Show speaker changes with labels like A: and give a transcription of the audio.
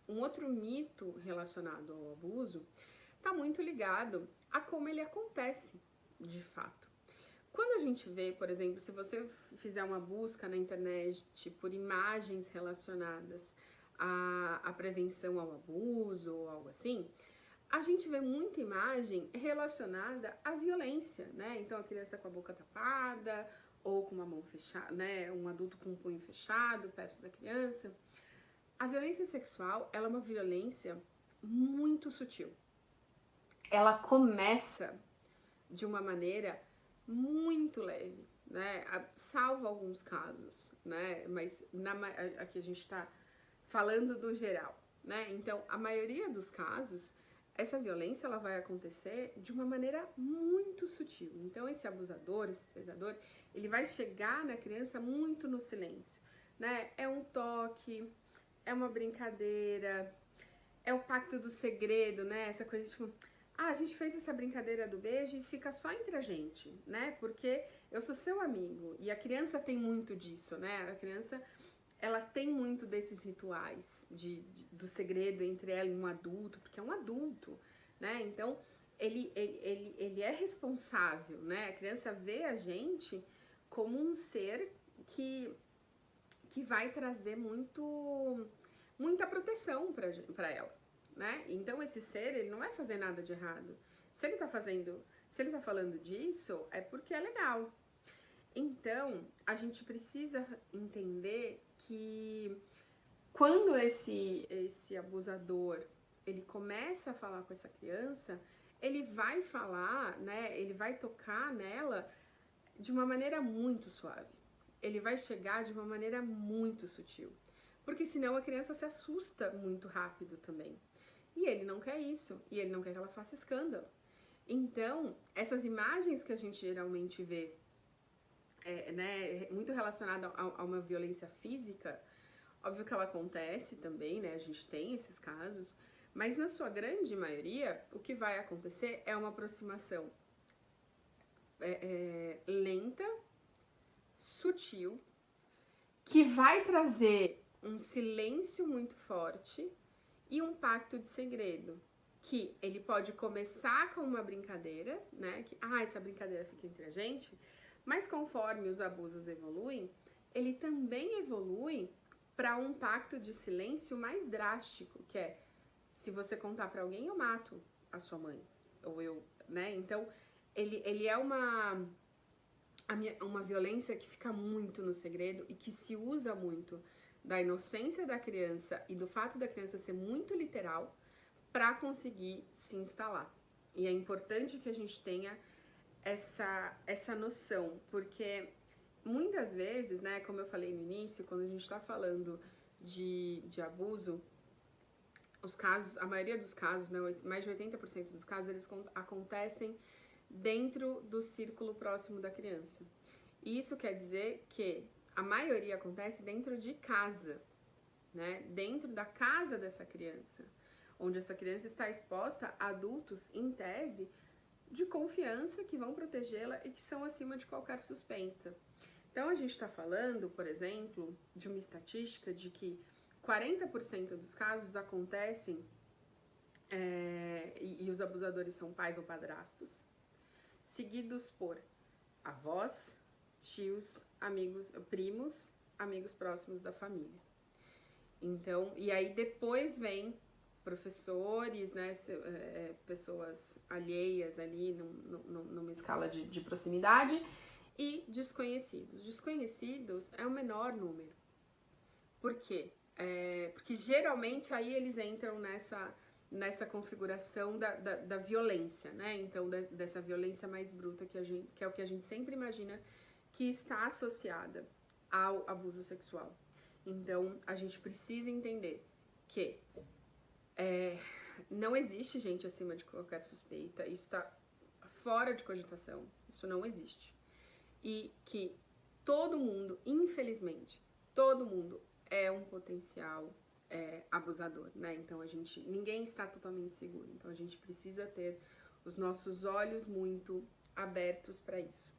A: um outro mito relacionado ao abuso está muito ligado a como ele acontece de fato. Quando a gente vê, por exemplo, se você fizer uma busca na internet por imagens relacionadas à prevenção ao abuso ou algo assim, a gente vê muita imagem relacionada à violência, né? Então a criança com a boca tapada ou com uma mão fechada, né? Um adulto com o punho fechado perto da criança. A violência sexual, ela é uma violência muito sutil. Ela começa de uma maneira muito leve, né? Salvo alguns casos, né? Mas aqui a gente está falando do geral, né? Então, a maioria dos casos, essa violência ela vai acontecer de uma maneira muito sutil. Então, esse abusador, esse predador, ele vai chegar na criança muito no silêncio, né? É um toque, é uma brincadeira, é o pacto do segredo, né? Essa coisa tipo, a gente fez essa brincadeira do beijo e fica só entre a gente, né? Porque eu sou seu amigo e a criança tem muito disso, né? A criança, ela tem muito desses rituais do segredo entre ela e um adulto, porque é um adulto, né? Então, ele é responsável, né? A criança vê a gente como um ser que vai trazer muita proteção para ela, né? Então esse ser, ele não vai fazer nada de errado. Se ele tá falando disso, é porque é legal. Então, a gente precisa entender que quando esse abusador, ele começa a falar com essa criança, ele vai falar, né? Ele vai tocar nela de uma maneira muito suave. Ele vai chegar de uma maneira muito sutil. Porque senão a criança se assusta muito rápido também. E ele não quer isso. E ele não quer que ela faça escândalo. Então, essas imagens que a gente geralmente vê, né, muito relacionada a uma violência física, óbvio que ela acontece também, né? A gente tem esses casos. Mas na sua grande maioria, o que vai acontecer é uma aproximação lenta, sutil, que vai trazer um silêncio muito forte e um pacto de segredo. Que ele pode começar com uma brincadeira, né? Que, essa brincadeira fica entre a gente. Mas conforme os abusos evoluem, ele também evolui para um pacto de silêncio mais drástico, que é, se você contar para alguém, eu mato a sua mãe. Ou eu, né? Então, ele é uma violência que fica muito no segredo e que se usa muito da inocência da criança e do fato da criança ser muito literal para conseguir se instalar. E é importante que a gente tenha essa noção, porque muitas vezes, né, como eu falei no início, quando a gente está falando de abuso, os casos, a maioria dos casos, né, mais de 80% dos casos, eles acontecem dentro do círculo próximo da criança. E isso quer dizer que a maioria acontece dentro de casa, né? Dentro da casa dessa criança, onde essa criança está exposta a adultos, em tese, de confiança que vão protegê-la e que são acima de qualquer suspeita. Então a gente está falando, por exemplo, de uma estatística de que 40% dos casos acontecem e os abusadores são pais ou padrastos, seguidos por avós, tios, amigos, primos, amigos próximos da família. Então, e aí depois vem professores, né, pessoas alheias ali numa escala de proximidade e desconhecidos. Desconhecidos é o menor número. Por quê? Porque geralmente aí eles entram nessa configuração da violência, né? Então, dessa violência mais bruta que é o que a gente sempre imagina que está associada ao abuso sexual. Então, a gente precisa entender que não existe gente acima de qualquer suspeita, isso está fora de cogitação, isso não existe. E que todo mundo, infelizmente, todo mundo é um potencial abusador, né? Então ninguém está totalmente seguro. Então a gente precisa ter os nossos olhos muito abertos para isso.